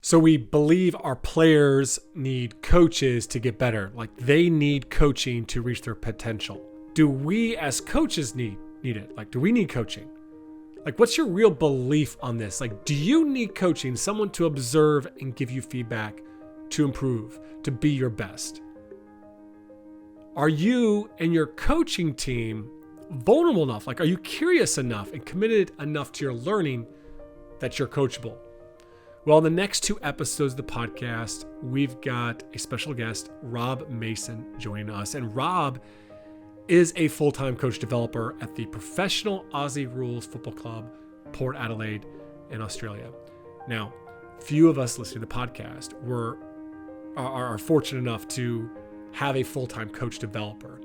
So we believe our players need coaches to get better. Like they need coaching to reach their potential. Do we as coaches need it? Like, do we need coaching? Like, what's your real belief on this? Like, do you need coaching, someone to observe and give you feedback to improve, to be your best? Are you and your coaching team vulnerable enough? Like, are you curious enough and committed enough to your learning that you're coachable? Well, in the next 2 episodes of the podcast, we've got a special guest, Rob Mason, joining us. And Rob is a full-time coach developer at the professional Aussie Rules Football Club, Port Adelaide in Australia. Now, few of us listening to the podcast are fortunate enough to have a full-time coach developer.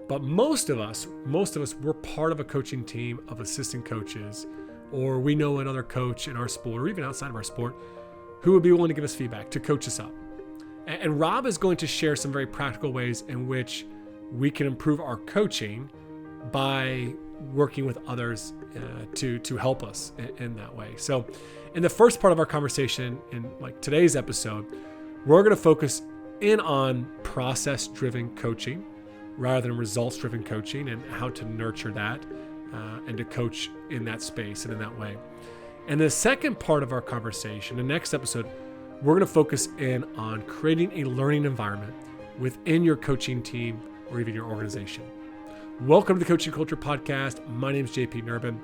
But most of us, we're part of a coaching team of assistant coaches, or we know another coach in our sport or even outside of our sport who would be willing to give us feedback, to coach us up. And Rob is going to share some very practical ways in which we can improve our coaching by working with others to help us in that way. So in the first part of our conversation, in like today's episode, we're going to focus in on process-driven coaching rather than results-driven coaching, and how to nurture that and to coach in that space and in that way. And the second part of our conversation, the next episode, we're going to focus in on creating a learning environment within your coaching team or even your organization. Welcome to the Coaching Culture Podcast. My name is JP Nerbun.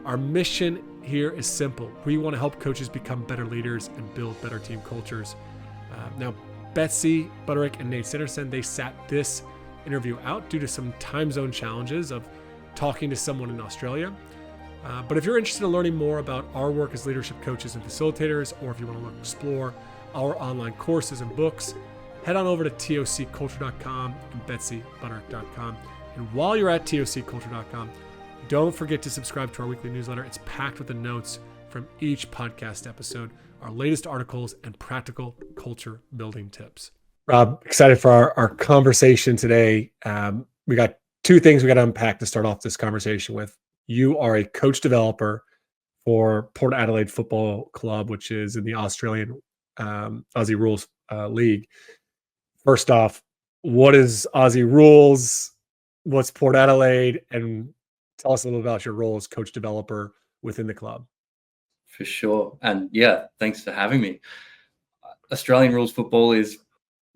Our mission here is simple. We want to help coaches become better leaders and build better team cultures. Now, Betsy Butterick and Nate Sanderson, they sat this interview out due to some time zone challenges of talking to someone in Australia. But if you're interested in learning more about our work as leadership coaches and facilitators, or if you want to explore our online courses and books, head on over to tocculture.com and betsybutterick.com. And while you're at tocculture.com, don't forget to subscribe to our weekly newsletter. It's packed with the notes from each podcast episode, our latest articles, and practical culture building tips. Rob, excited for our conversation today. We got 2 things we got to unpack to start off this conversation with. You are a coach developer for Port Adelaide Football Club, which is in the Australian Aussie Rules League. First off, what is Aussie Rules? What's Port Adelaide? And tell us a little about your role as coach developer within the club. For sure. And yeah, thanks for having me. Australian Rules Football is,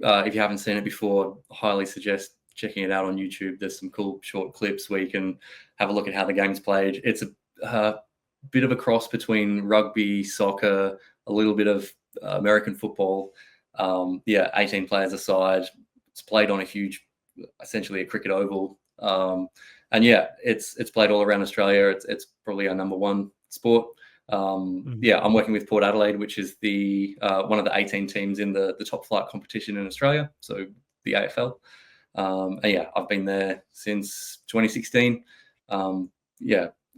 if you haven't seen it before, I highly suggest checking it out on YouTube. There's some cool short clips where you can have a look at how the game's played. It's a bit of a cross between rugby, soccer, a little bit of American football. 18 players aside. It's played on essentially a cricket oval. It's played all around Australia. It's probably our number 1 sport. I'm working with Port Adelaide, which is the one of the 18 teams in the top flight competition in Australia, so the AFL. I've been there since 2016.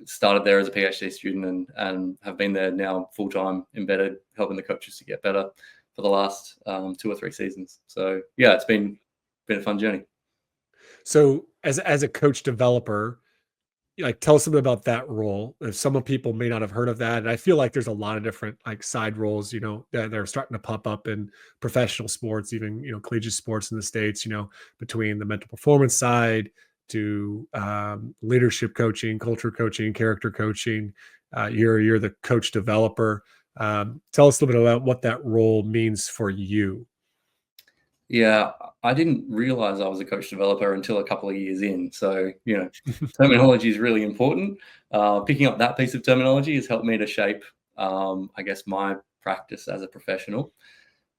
Started there as a PhD student and have been there now full-time embedded, helping the coaches to get better for the last 2 or 3 seasons. So yeah, it's been a fun journey. So as a coach developer, like, tell us a bit about that role. If some people may not have heard of that, and I feel like there's a lot of different like side roles, that are starting to pop up in professional sports, even collegiate sports in the States. Between the mental performance side to leadership coaching, culture coaching, character coaching. You're the coach developer. Tell us a little bit about what that role means for you. Yeah, I didn't realize I was a coach developer until a couple of years in. So, terminology is really important. Picking up that piece of terminology has helped me to shape, my practice as a professional.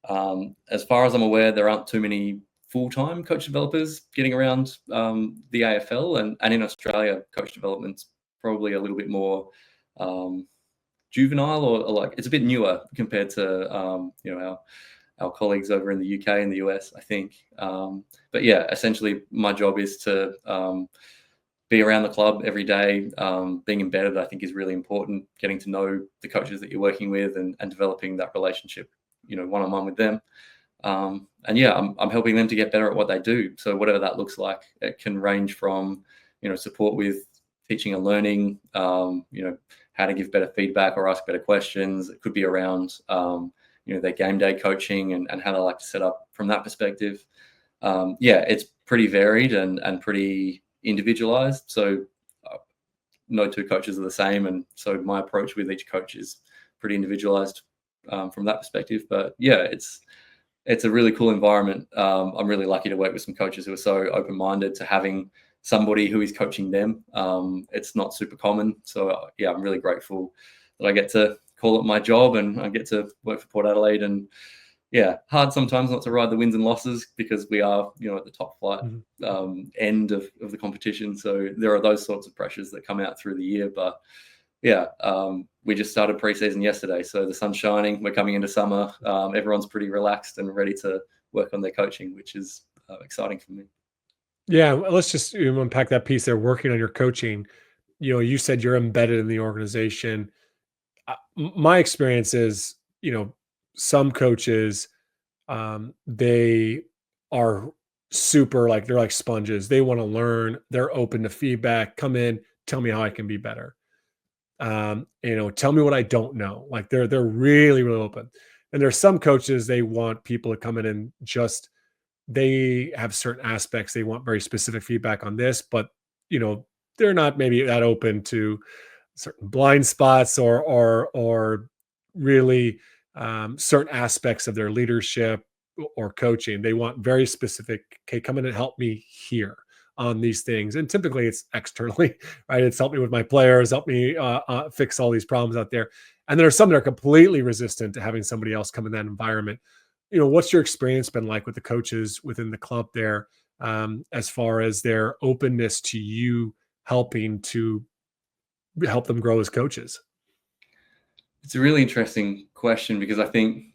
As far as I'm aware, there aren't too many full-time coach developers getting around the AFL. And in Australia, coach development's probably a little bit more juvenile or like it's a bit newer compared to, our colleagues over in the UK and the US, I think. Essentially my job is to be around the club every day. Being embedded, I think, is really important. Getting to know the coaches that you're working with and developing that relationship, one-on-one with them. I'm helping them to get better at what they do. So whatever that looks like, it can range from, support with teaching and learning, how to give better feedback or ask better questions. It could be around, their game day coaching and how they like to set up from that perspective. It's pretty varied and pretty individualized. So no two coaches are the same, and so my approach with each coach is pretty individualized from that perspective. But it's a really cool environment. I'm really lucky to work with some coaches who are so open-minded to having somebody who is coaching them. It's not super common. So I'm really grateful that I get to call it my job and I get to work for Port Adelaide. And hard sometimes not to ride the wins and losses because we are, at the top flight end of the competition. So there are those sorts of pressures that come out through the year. But we just started preseason yesterday, so the sun's shining. We're coming into summer. Everyone's pretty relaxed and ready to work on their coaching, which is exciting for me. Yeah, let's just unpack that piece there. Working on your coaching, you said you're embedded in the organization. My experience is, some coaches, they are super like they're like sponges. They want to learn. They're open to feedback. Come in, tell me how I can be better. Tell me what I don't know. Like they're really, really open. And there's some coaches, they want people to come in and just they have certain aspects. They want very specific feedback on this, but they're not maybe that open to certain blind spots or really certain aspects of their leadership or coaching. They want very specific. Okay, come in and help me here on these things, and typically it's externally, right? It's help me with my players, help me fix all these problems out there. And there are some that are completely resistant to having somebody else come in that environment. What's your experience been like with the coaches within the club there, as far as their openness to you helping to help them grow as coaches? It's a really interesting question because I think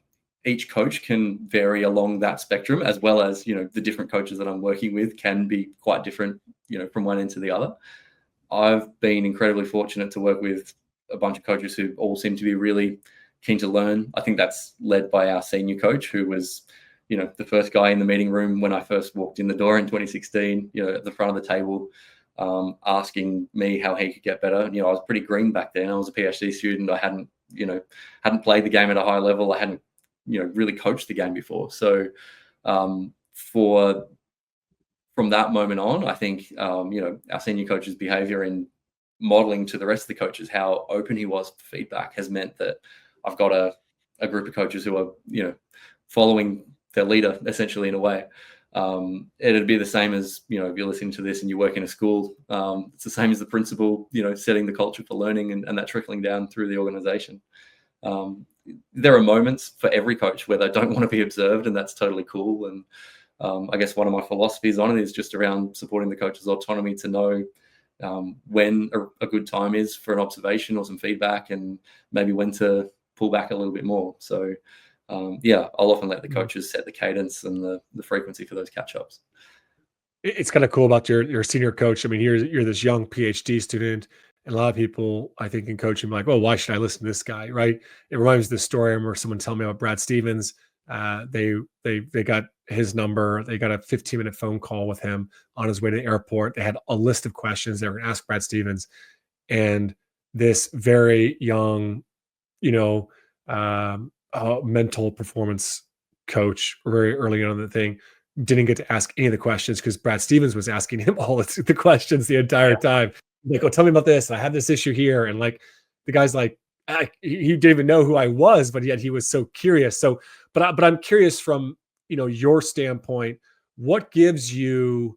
each coach can vary along that spectrum, as well as, the different coaches that I'm working with can be quite different, from one end to the other. I've been incredibly fortunate to work with a bunch of coaches who all seem to be really keen to learn. I think that's led by our senior coach, who was, the first guy in the meeting room when I first walked in the door in 2016, at the front of the table, asking me how he could get better. I was pretty green back then. I was a PhD student. I hadn't played the game at a high level. I hadn't, really coached the game before. So from that moment on, I think, our senior coach's behavior in modeling to the rest of the coaches how open he was to feedback has meant that I've got a group of coaches who are, following their leader essentially in a way. It'd be the same as, if you're listening to this and you work in a school, it's the same as the principal, setting the culture for learning and that trickling down through the organization. There are moments for every coach where they don't want to be observed, and that's totally cool. And I guess one of my philosophies on it is just around supporting the coach's autonomy to know when a good time is for an observation or some feedback, and maybe when to pull back a little bit more. So I'll often let the coaches set the cadence and the frequency for those catch-ups. It's kind of cool about your senior coach. I mean, you're this young PhD student, and a lot of people, I think, in coaching, like, well, why should I listen to this guy, right? It reminds me of the story. I remember someone telling me about Brad Stevens. They got his number. They got a 15-minute phone call with him on his way to the airport. They had a list of questions they were going to ask Brad Stevens, and this very young, mental performance coach, very early on in the thing, didn't get to ask any of the questions because Brad Stevens was asking him all the questions the entire time. Like, oh, tell me about this. I have this issue here. And like, the guy's like, he didn't even know who I was, but yet he was so curious. So, but I'm curious from, your standpoint, what gives you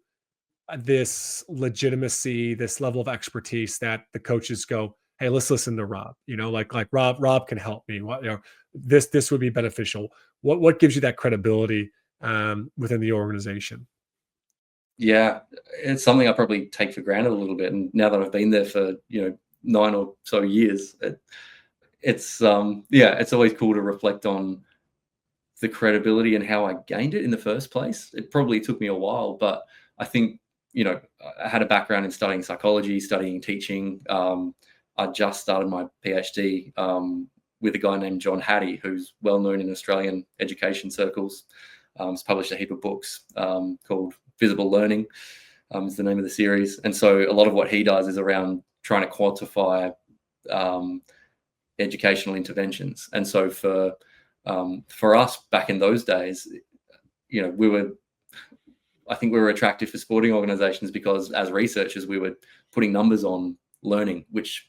this legitimacy, this level of expertise that the coaches go, hey, let's listen to Rob, like Rob can help me. What, this would be beneficial. What gives you that credibility within the organization? Yeah, it's something I probably take for granted a little bit. And now that I've been there for, 9 or so years, it's always cool to reflect on the credibility and how I gained it in the first place. It probably took me a while, but I think, I had a background in studying psychology, studying teaching. I just started my PhD with a guy named John Hattie, who's well known in Australian education circles. He's published a heap of books called Visible Learning, is the name of the series. And so a lot of what he does is around trying to quantify educational interventions. And so for For us back in those days, I think we were attractive for sporting organizations because as researchers, we were putting numbers on learning, which,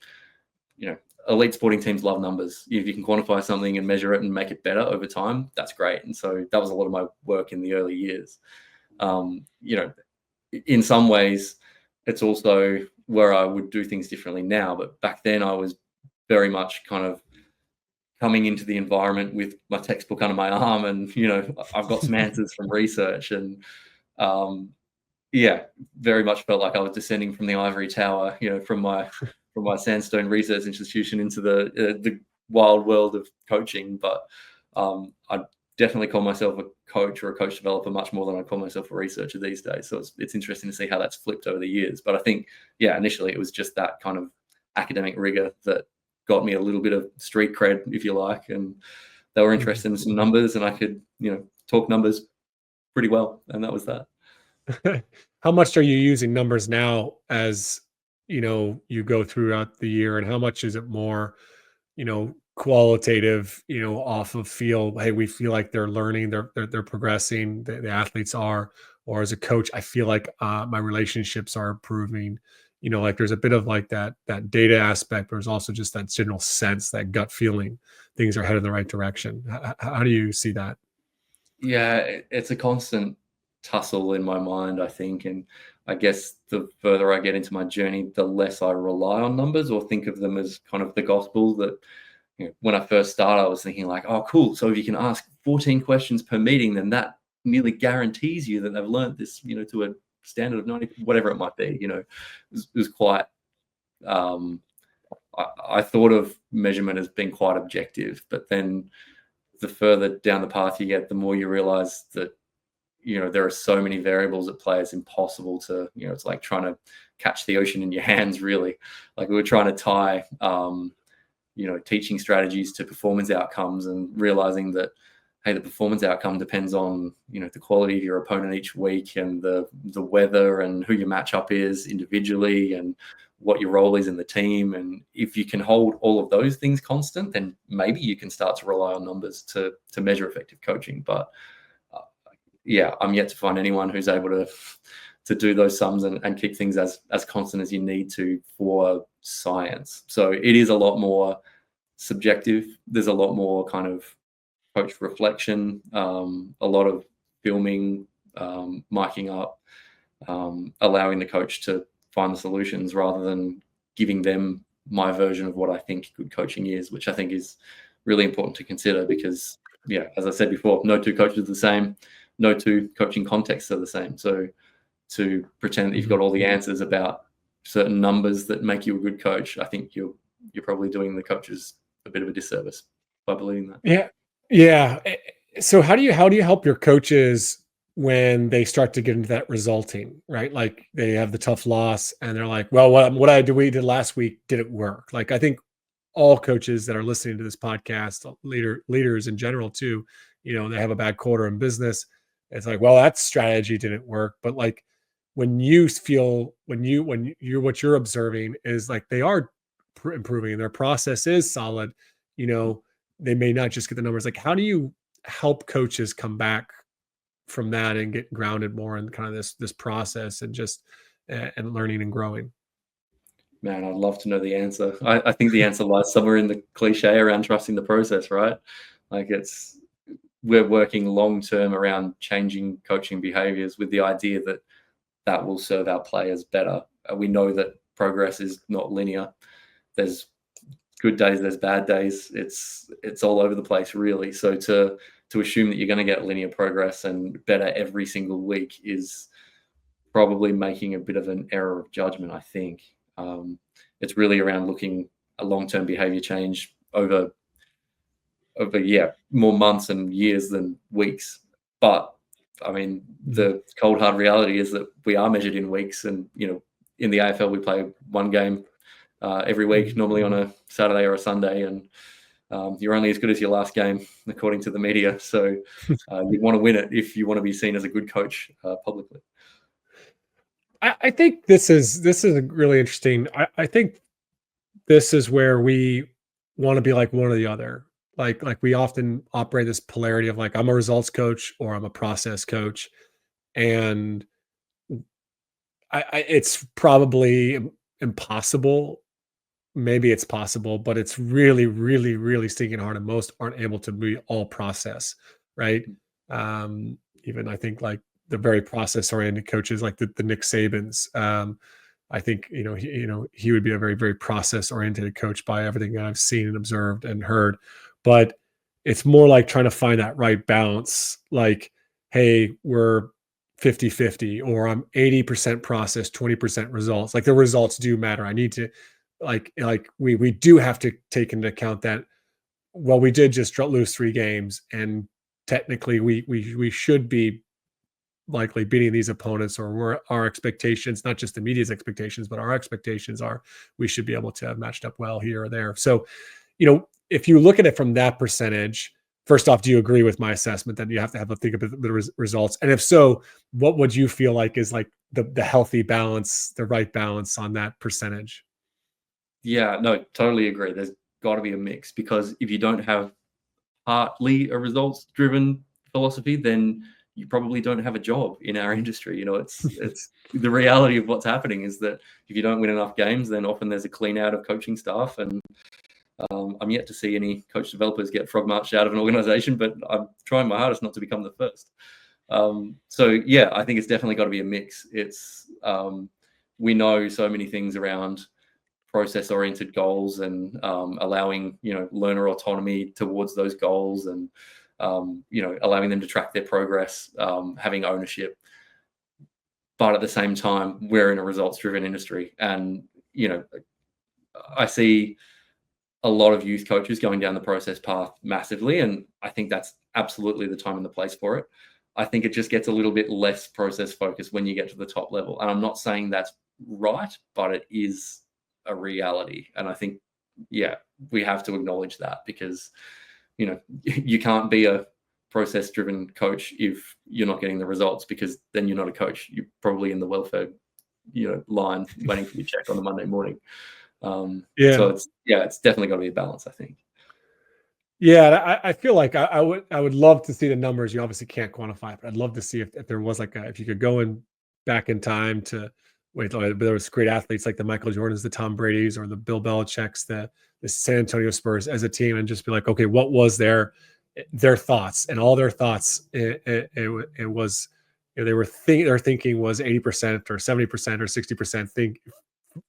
elite sporting teams love numbers. If you can quantify something and measure it and make it better over time, that's great. And so that was a lot of my work in the early years. In some ways, it's also where I would do things differently now. But back then I was very much kind of coming into the environment with my textbook under my arm and, I've got some answers from research and, very much felt like I was descending from the ivory tower, from my sandstone research institution into the wild world of coaching. But I definitely call myself a coach or a coach developer much more than I call myself a researcher these days. So it's interesting to see how that's flipped over the years. But I think, initially it was just that kind of academic rigor that got me a little bit of street cred, if you like, and they were interested in some numbers, and I could, talk numbers pretty well, and that was that. How much are you using numbers now as, you go throughout the year, and how much is it more, qualitative, off of feel, hey, we feel like they're learning, they're progressing, the athletes are, or as a coach, I feel like my relationships are improving. Like there's a bit of like that data aspect, but there's also just that general sense, that gut feeling, things are headed in the right direction. How do you see that? Yeah, it's a constant tussle in my mind, I think. And I guess the further I get into my journey, the less I rely on numbers or think of them as kind of the gospel that, when I first started, I was thinking like, oh, cool. So if you can ask 14 questions per meeting, then that nearly guarantees you that they've learned this, to a standard of 90, whatever it might be, it was quite, I thought of measurement as being quite objective, but then the further down the path you get, the more you realize that, there are so many variables at play. It's impossible to, it's like trying to catch the ocean in your hands, really. Like we were trying to tie, teaching strategies to performance outcomes and realizing that, hey, the performance outcome depends on, the quality of your opponent each week and the weather and who your matchup is individually and what your role is in the team. And if you can hold all of those things constant, then maybe you can start to rely on numbers to measure effective coaching. But I'm yet to find anyone who's able to do those sums and keep things as constant as you need to for science. So it is a lot more subjective. There's a lot more kind of coach reflection, a lot of filming, miking up, allowing the coach to find the solutions rather than giving them my version of what I think good coaching is, which I think is really important to consider because, as I said before, no two coaches are the same. No two coaching contexts are the same. So to pretend that you've got all the answers about certain numbers that make you a good coach, I think you're probably doing the coaches a bit of a disservice by believing that. Yeah. Yeah. So how do you help your coaches when they start to get into that resulting, right? Like they have the tough loss and they're like, well, we did last week didn't work. Like I think all coaches that are listening to this podcast, leaders in general too, they have a bad quarter in business. It's like, well, that strategy didn't work. But like when you feel, when you're, what you're observing is like they are improving and their process is solid, they may not just get the numbers. Like, how do you help coaches come back from that and get grounded more in kind of this process and just and learning and growing? Man, I'd love to know the answer. I think the answer lies somewhere in the cliche around trusting the process, right? Like we're working long term around changing coaching behaviors with the idea that that will serve our players better. We know that progress is not linear. There's good days, there's bad days. It's all over the place, really. So to assume that you're going to get linear progress and better every single week is probably making a bit of an error of judgment, I think. It's really around looking at long-term behavior change over more months and years than weeks. But I mean, the cold hard reality is that we are measured in weeks, and in the AFL we play one game every week, normally on a Saturday or a Sunday, and you're only as good as your last game, according to the media. So you'd want to win it if you want to be seen as a good coach publicly. I think this is really interesting. I think this is where we want to be like one or the other. Like we often operate this polarity of like I'm a results coach or I'm a process coach, and it's probably impossible. Maybe it's possible, but it's really, really, really stinking hard, and most aren't able to be all process, right? Even I think like the very process oriented coaches, like the Nick Sabans. I think he would be a very, very process oriented coach by everything that I've seen and observed and heard. But it's more like trying to find that right balance. Like, hey, we're 50-50, or I'm 80% process, 20% results. Like the results do matter. I need to like we do have to take into account that, well, we did just lose 3 games, and technically we should be likely beating these opponents, or our expectations, not just the media's expectations, but our expectations are we should be able to have matched up well here or there. So, if you look at it from that percentage, first off, do you agree with my assessment that you have to have a think of the results? And if so, what would you feel like is like the healthy balance, the right balance on that percentage? Yeah, no, totally agree. There's got to be a mix, because if you don't have partly a results driven philosophy, then you probably don't have a job in our industry. It's the reality of what's happening is that if you don't win enough games, then often there's a clean out of coaching staff. And I'm yet to see any coach developers get frog marched out of an organization, but I'm trying my hardest not to become the first. So yeah, I think it's definitely got to be a mix. It's we know so many things around process-oriented goals, and allowing learner autonomy towards those goals, and allowing them to track their progress, having ownership. But at the same time, we're in a results-driven industry, and I see a lot of youth coaches going down the process path massively, and I think that's absolutely the time and the place for it. I think it just gets a little bit less process focused when you get to the top level, and I'm not saying that's right, but it is a reality. And I think, yeah, we have to acknowledge that, because you can't be a process driven coach if you're not getting the results, because then you're not a coach. You're probably in the welfare line waiting for your check on a Monday morning. Yeah. So it's definitely got to be a balance, I think. Yeah, I feel like I would love to see the numbers. You obviously can't quantify it, but I'd love to see if there was like if you could go back in time to there was great athletes like the Michael Jordans, the Tom Brady's, or the Bill Belichick's, the San Antonio Spurs as a team, and just be like, okay, what was their thoughts, and all their thoughts? It was their thinking was 80% or 70% or 60% think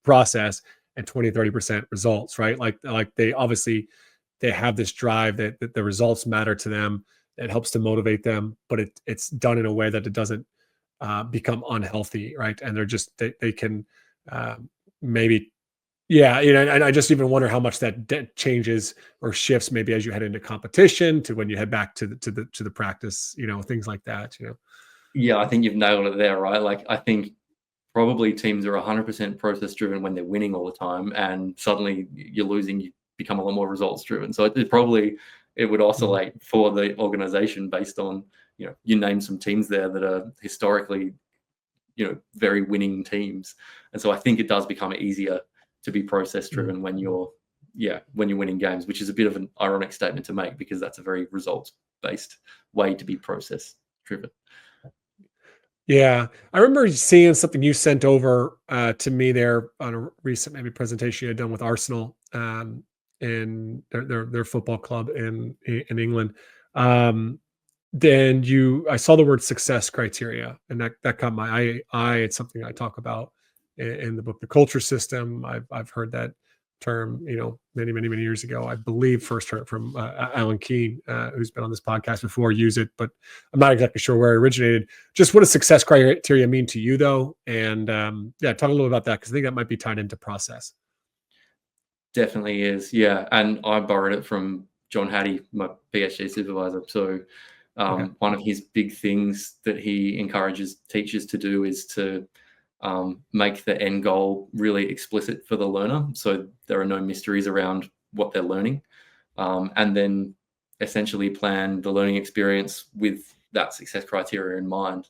process, and 20-30% results, right? Like they obviously they have this drive that the results matter to them. It helps to motivate them, but it's done in a way that it doesn't become unhealthy, right? And they're just they can maybe yeah, and I just even wonder how much that changes or shifts maybe as you head into competition to when you head back to the practice, things like that. Yeah, I think you've nailed it there, right? Like, I think probably teams are 100% process driven when they're winning all the time, and suddenly you're losing, you become a lot more results driven. So it would Mhm. oscillate for the organization based on, you name some teams there that are historically, very winning teams. And so I think it does become easier to be process driven when you're winning games, which is a bit of an ironic statement to make, because that's a very results based way to be process driven. Yeah, I remember seeing something you sent over to me there on a recent maybe presentation you had done with Arsenal, in their football club in England. Um, then I saw the word success criteria, and that caught my eye. It's something I talk about in the book, The Culture System. I've heard that term, many, many, many years ago. I believe first heard it from Alan Keane, who's been on this podcast before, use it, but I'm not exactly sure where it originated. Just what does success criteria mean to you, though? And yeah, talk a little about that, because I think that might be tied into process. Definitely is, yeah. And I borrowed it from John Hattie, my PhD supervisor. So Okay. one of his big things that he encourages teachers to do is to make the end goal really explicit for the learner, so there are no mysteries around what they're learning, and then essentially plan the learning experience with that success criteria in mind.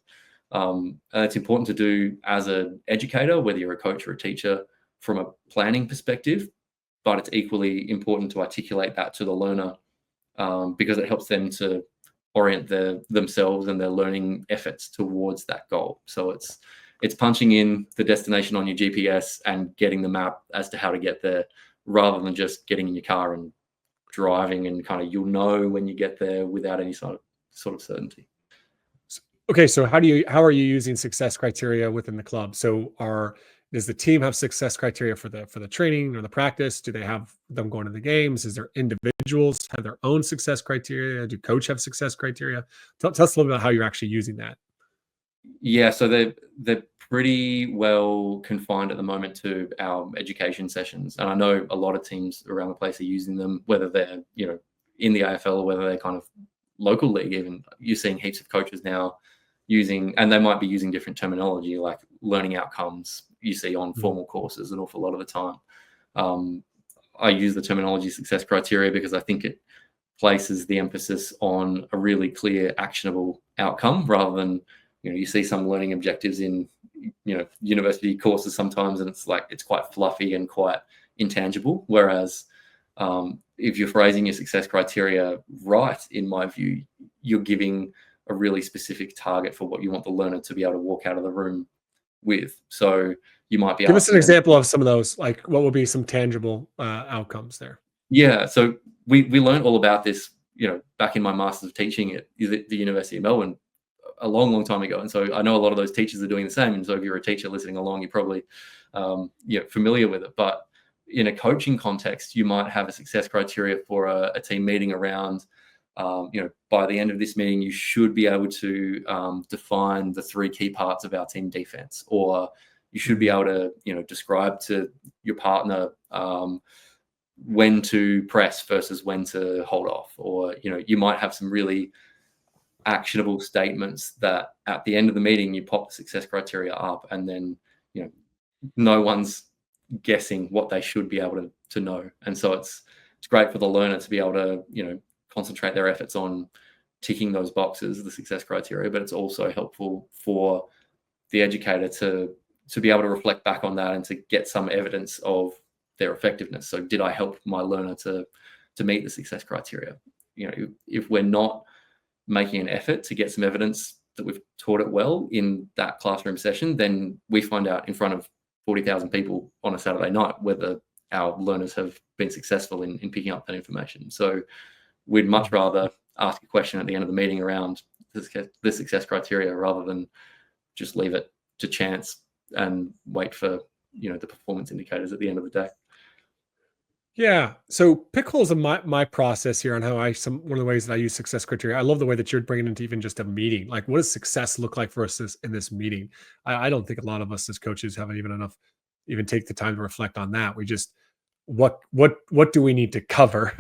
And it's important to do as an educator, whether you're a coach or a teacher, from a planning perspective, but it's equally important to articulate that to the learner because it helps them to orient themselves and their learning efforts towards that goal. So it's punching in the destination on your GPS and getting the map as to how to get there, rather than just getting in your car and driving and kind of you'll know when you get there without any sort of certainty. Okay, so how are you using success criteria within the club? So does the team have success criteria for the training or the practice? Do they have them going to the games? Is there individuals have their own success criteria? Do coach have success criteria? Tell us a little bit about how you're actually using that. Yeah, so they're pretty well confined at the moment to our education sessions, and I know a lot of teams around the place are using them, whether they're in the AFL or whether they're kind of local league. Even you're seeing heaps of coaches now using, and they might be using different terminology like learning outcomes you see on formal courses an awful lot of the time. I use the terminology success criteria because I think it places the emphasis on a really clear, actionable outcome, rather than you see some learning objectives in university courses sometimes, and it's quite fluffy and quite intangible. Whereas if you're phrasing your success criteria right, in my view, you're giving a really specific target for what you want the learner to be able to walk out of the room with. So you might be give us an example of some of those. Like, what would be some tangible outcomes there? Yeah, so we learned all about this, back in my Masters of Teaching at the University of Melbourne a long, long time ago. And so I know a lot of those teachers are doing the same. And so if you're a teacher listening along, you're probably familiar with it. But in a coaching context, you might have a success criteria for a team meeting around, by the end of this meeting, you should be able to define the 3 key parts of our team defense, or you should be able to, describe to your partner when to press versus when to hold off. Or, you might have some really actionable statements that at the end of the meeting, you pop the success criteria up, and then, no one's guessing what they should be able to know. And so it's great for the learner to be able to, concentrate their efforts on ticking those boxes, the success criteria, but it's also helpful for the educator to be able to reflect back on that and to get some evidence of their effectiveness. So did I help my learner to meet the success criteria? If we're not making an effort to get some evidence that we've taught it well in that classroom session, then we find out in front of 40,000 people on a Saturday night whether our learners have been successful in picking up that information. So we'd much rather ask a question at the end of the meeting around the success criteria, rather than just leave it to chance and wait for the performance indicators at the end of the day. Yeah. So pick holes in my process here on how one of the ways that I use success criteria. I love the way that you're bringing into even just a meeting. Like, what does success look like for us in this meeting? I don't think a lot of us as coaches haven't even take the time to reflect on that. We just, what do we need to cover?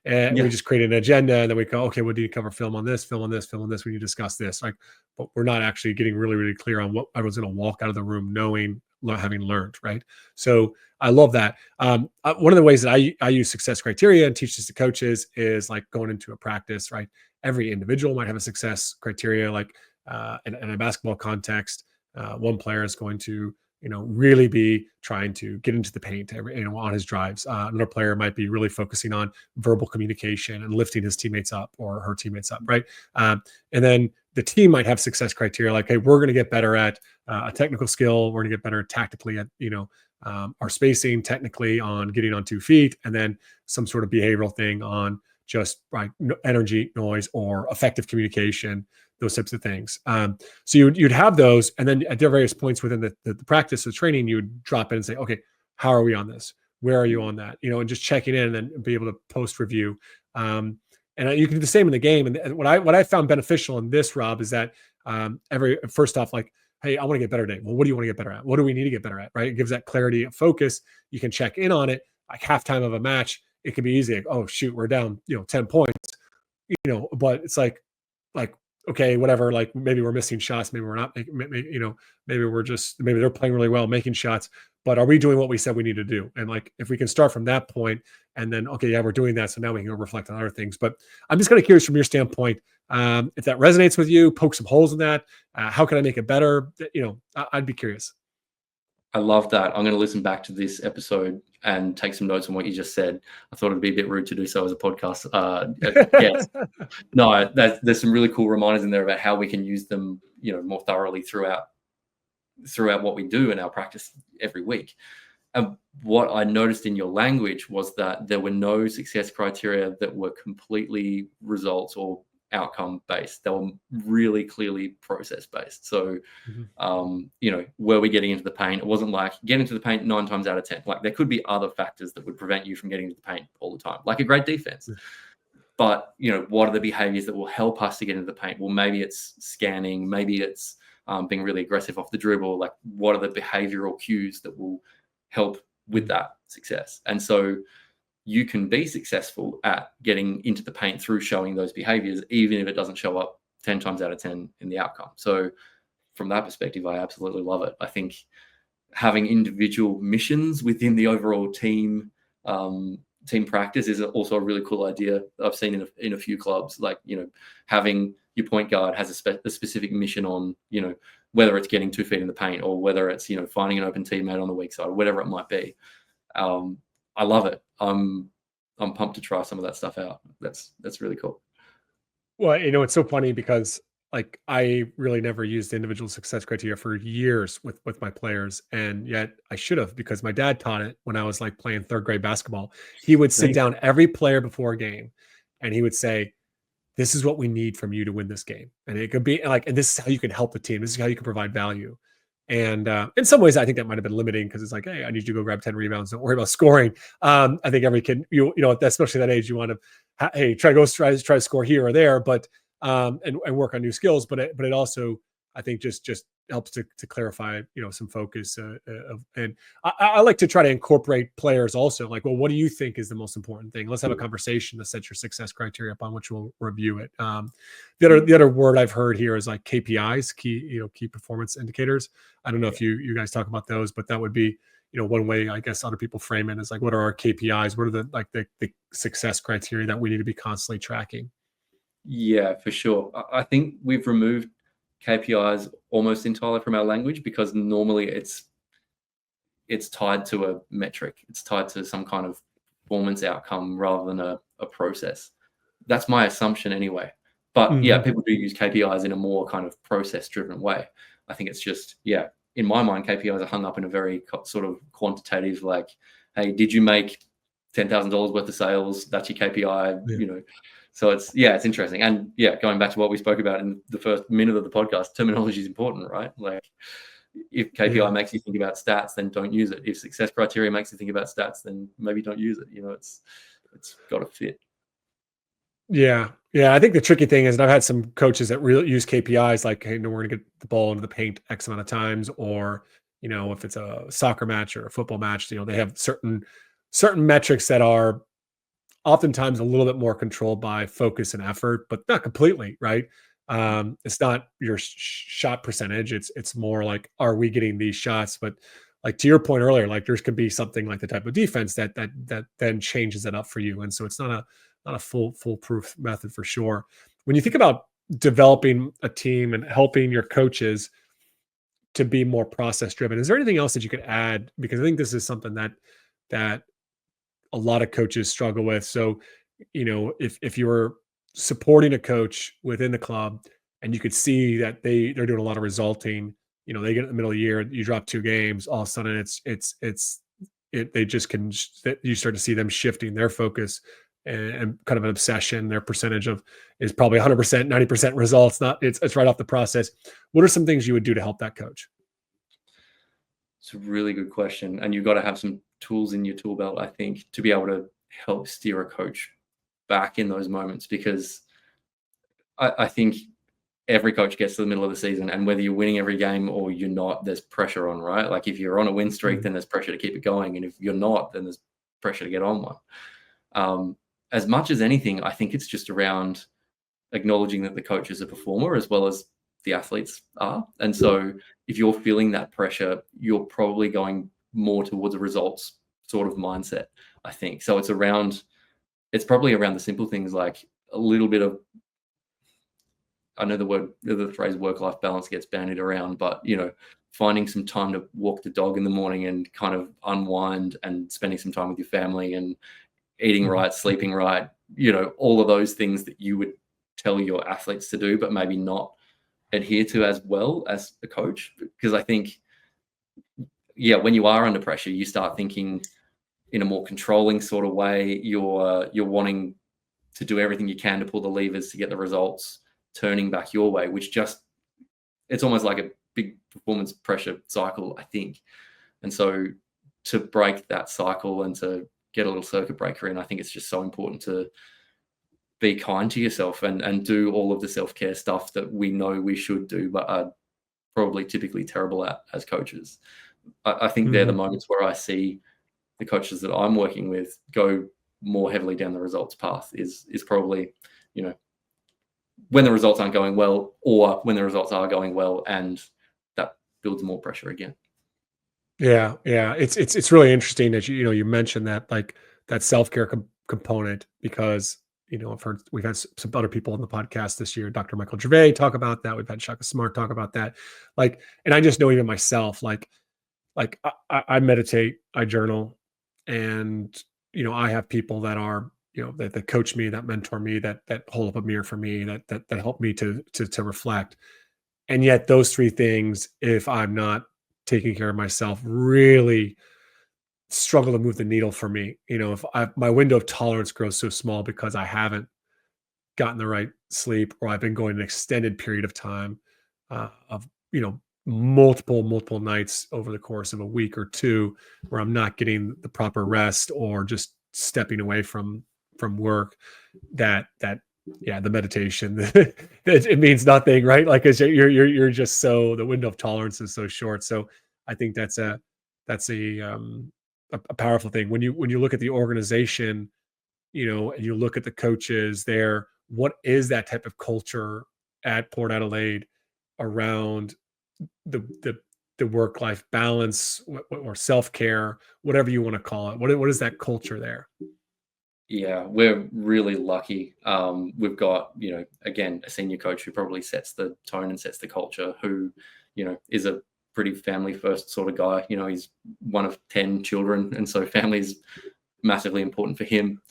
And we just create an agenda, and then we go, okay, what do you cover? Film on this, film on this, film on this. We need to discuss this. Like, but we're not actually getting really, really clear on what I was going to walk out of the room knowing, having learned, right? So I love that. One of the ways that I use success criteria and teach this to coaches is like going into a practice, right? Every individual might have a success criteria. Like in a basketball context, one player is going to really be trying to get into the paint on his drives. Another player might be really focusing on verbal communication and lifting his teammates up or her teammates up, right? And then the team might have success criteria like, hey, we're going to get better at a technical skill. We're going to get better tactically at, our spacing, technically on getting on 2 feet, and then some sort of behavioral thing on just energy, noise, or effective communication, those types of things. So you'd have those, and then at various points within the practice of training, you would drop in and say, okay, how are we on this? Where are you on that? And just checking in, and then be able to post review. And you can do the same in the game. And what I found beneficial in this, Rob, is that first off, like, hey, I want to get better today. Well, what do you want to get better at? What do we need to get better at? Right? It gives that clarity of focus. You can check in on it. Like halftime of a match, it can be easy. Like, oh shoot, we're down, 10 points. But it's like, okay, whatever. Like maybe we're missing shots. Maybe we're not. Maybe they're playing really well, making shots. But are we doing what we said we need to do? And like, if we can start from that point, and then, okay, yeah, we're doing that. So now we can go reflect on other things. But I'm just kind of curious from your standpoint, if that resonates with you, poke some holes in that. How can I make it better? I'd be curious. I love that. I'm going to listen back to this episode and take some notes on what you just said. I thought it'd be a bit rude to do so as a podcast guest. No, there's some really cool reminders in there about how we can use them, more thoroughly throughout what we do in our practice every week. And what I noticed in your language was that there were no success criteria that were completely results or outcome based. They were really clearly process based. So, were we getting into the paint? It wasn't like get into the paint 9 times out of 10. Like there could be other factors that would prevent you from getting into the paint all the time, like a great defense. But, what are the behaviors that will help us to get into the paint? Well, maybe it's scanning, maybe it's being really aggressive off the dribble. Like what are the behavioral cues that will help with that success? And so you can be successful at getting into the paint through showing those behaviors, even if it doesn't show up 10 times out of 10 in the outcome. So from that perspective, I absolutely love it. I think having individual missions within the overall team practice is also a really cool idea I've seen in a few clubs. Like, having your point guard has a specific mission on, whether it's getting 2 feet in the paint or whether it's, finding an open teammate on the weak side or whatever it might be. I love it. I'm pumped to try some of that stuff out. That's really cool. Well, it's so funny because like I really never used individual success criteria for years with my players, and yet I should have, because my dad taught it when I was like playing 3rd grade basketball. He would sit down every player before a game, and he would say, "This is what we need from you to win this game," and it could be like, "And this is how you can help the team. This is how you can provide value." And in some ways, I think that might have been limiting because it's like, "Hey, I need you to go grab 10 rebounds. Don't worry about scoring." I think every kid, especially that age, you want to, hey, try to score here or there, but and work on new skills. But it also, I think, just helps to clarify, some focus. And I like to try to incorporate players also. Like, well, what do you think is the most important thing? Let's have a conversation to set your success criteria upon which we'll review it. The other word I've heard here is like KPIs, key performance indicators. I don't know if you guys talk about those, but that would be, one way I guess other people frame it is like, what are our KPIs? What are the success criteria that we need to be constantly tracking? Yeah, for sure. I think we've removed KPIs almost entirely from our language because normally it's tied to a metric. It's tied to some kind of performance outcome rather than a process. That's my assumption anyway. But yeah, people do use KPIs in a more kind of process-driven way. I think it's just, in my mind, KPIs are hung up in a very sort of quantitative, like, hey, did you make $10,000 worth of sales? That's your KPI, So it's interesting. And going back to what we spoke about in the first minute of the podcast, terminology is important, right? Like if KPI makes you think about stats, then don't use it. If success criteria makes you think about stats, then maybe don't use it. It's got to fit. Yeah. I think the tricky thing is, and I've had some coaches that really use KPIs like, hey, we're going to get the ball into the paint X amount of times, or, if it's a soccer match or a football match, they have certain metrics that are oftentimes a little bit more controlled by focus and effort, but not completely, right? It's not your shot percentage. It's more like, are we getting these shots? But like to your point earlier, like there could be something like the type of defense that then changes it up for you. And so it's not a foolproof method for sure. When you think about developing a team and helping your coaches to be more process driven, is there anything else that you could add? Because I think this is something that a lot of coaches struggle with. So, if you're supporting a coach within the club and you could see that they're doing a lot of resulting, they get in the middle of the year, you drop 2 games, all of a sudden they just can, you start to see them shifting their focus and kind of an obsession. Their percentage is probably 100%, 90% results. It's right off the process. What are some things you would do to help that coach? It's a really good question. And you've got to have some tools in your tool belt, I think, to be able to help steer a coach back in those moments, because I think every coach gets to the middle of the season, and whether you're winning every game or you're not, there's pressure on, right? Like if you're on a win streak, then there's pressure to keep it going. And if you're not, then there's pressure to get on one. As much as anything, I think it's just around acknowledging that the coach is a performer as well as the athletes are. And so if you're feeling that pressure, you're probably going more towards a results sort of mindset, I think. So it's probably around the simple things like a little bit of I know the phrase work-life balance gets bandied around, but finding some time to walk the dog in the morning and kind of unwind and spending some time with your family and eating right, sleeping right, all of those things that you would tell your athletes to do, but maybe not adhere to as well as a coach. Because I think, when you are under pressure, you start thinking in a more controlling sort of way. You're wanting to do everything you can to pull the levers to get the results turning back your way, which it's almost like a big performance pressure cycle, I think. And so to break that cycle and to get a little circuit breaker in, I think it's just so important to be kind to yourself and do all of the self-care stuff that we know we should do, but are probably typically terrible at as coaches. I think they're the moments where I see the coaches that I'm working with go more heavily down the results path is probably, when the results aren't going well, or when the results are going well, and that builds more pressure again. Yeah. It's really interesting that you mentioned that, like, that self-care component, because we've had some other people on the podcast this year, Dr. Michael Gervais talk about that. We've had Shaka Smart talk about that. Like, and I just know even myself, like I meditate, I journal, and I have people that are that coach me, that mentor me, that hold up a mirror for me, that help me to reflect. And yet those three things, if I'm not taking care of myself, really struggle to move the needle for me. If my window of tolerance grows so small because I haven't gotten the right sleep, or I've been going an extended period of time of multiple nights over the course of a week or two where I'm not getting the proper rest, or just stepping away from work, that the meditation it means nothing, right? Like, as you're just, so the window of tolerance is so short. So I think that's a powerful thing when you look at the organization, and you look at the coaches there. What is that type of culture at Port Adelaide around the work-life balance, or self-care, whatever you want to call it? What is that culture there? Yeah, we're really lucky. We've got, again, a senior coach who probably sets the tone and sets the culture, who, is a pretty family first sort of guy. He's one of 10 children. And so family is massively important for him.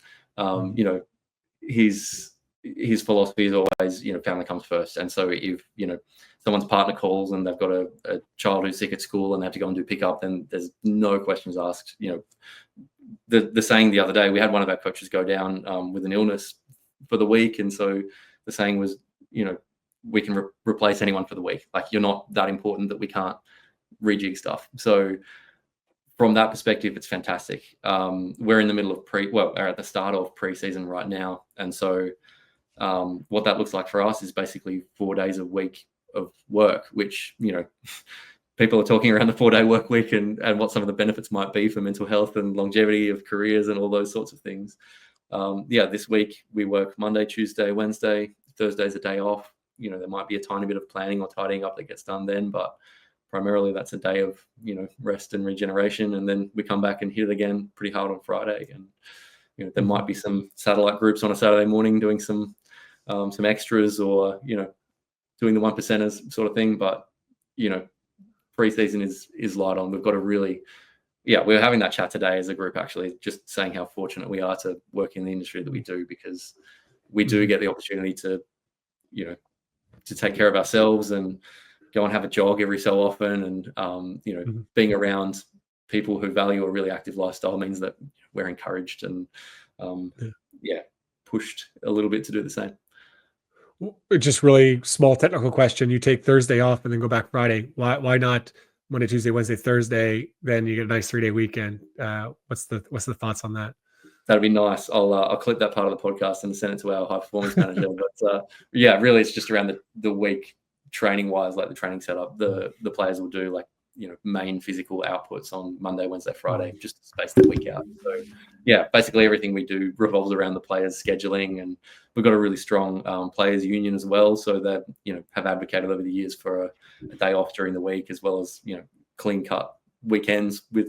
His philosophy is always, family comes first. And so if, someone's partner calls and they've got a child who's sick at school and they have to go and do pickup, then there's no questions asked. The saying the other day, we had one of our coaches go down with an illness for the week. And so the saying was, we can replace anyone for the week. Like, you're not that important that we can't rejig stuff. So from that perspective, it's fantastic. We're in the middle of we're at the start of pre-season right now. And so what that looks like for us is basically 4 days a week of work, which, people are talking around the 4-day work week and what some of the benefits might be for mental health and longevity of careers and all those sorts of things. This week we work Monday, Tuesday, Wednesday. Thursday's a day off. There might be a tiny bit of planning or tidying up that gets done then, but primarily that's a day of, rest and regeneration. And then we come back and hit it again pretty hard on Friday. And, there might be some satellite groups on a Saturday morning doing some extras, or, doing the 1%ers sort of thing. But, pre-season is light on. We've got a really, we were having that chat today as a group, actually, just saying how fortunate we are to work in the industry that we do, because we do get the opportunity to, to take care of ourselves and go and have a jog every so often. And, being around people who value a really active lifestyle means that we're encouraged and, pushed a little bit to do the same. Just really small technical question. You take Thursday off and then go back Friday. Why not Monday, Tuesday, Wednesday, Thursday? Then you get a nice 3-day weekend. What's the thoughts on that? That'd be nice. I'll clip that part of the podcast and send it to our high performance manager. But really, it's just around the week training wise, like the training setup. The players will do like, main physical outputs on Monday, Wednesday, Friday, just to space the week out. So basically everything we do revolves around the players' scheduling, and we've got a really strong players union as well. So that, have advocated over the years for a day off during the week, as well as, clean cut weekends with,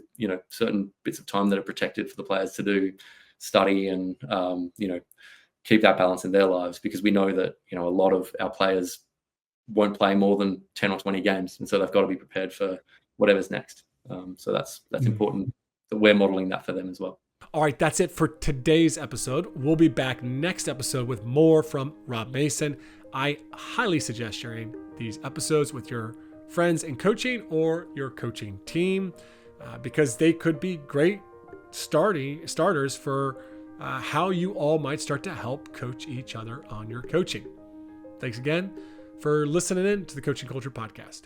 certain bits of time that are protected for the players to do study and, keep that balance in their lives, because we know that, a lot of our players won't play more than 10 or 20 games. And so they've got to be prepared for whatever's next. So that's important that we're modeling that for them as well. All right, that's it for today's episode. We'll be back next episode with more from Rob Mason. I highly suggest sharing these episodes with your friends in coaching or your coaching team because they could be great starters for how you all might start to help coach each other on your coaching. Thanks again for listening in to the Coaching Culture Podcast.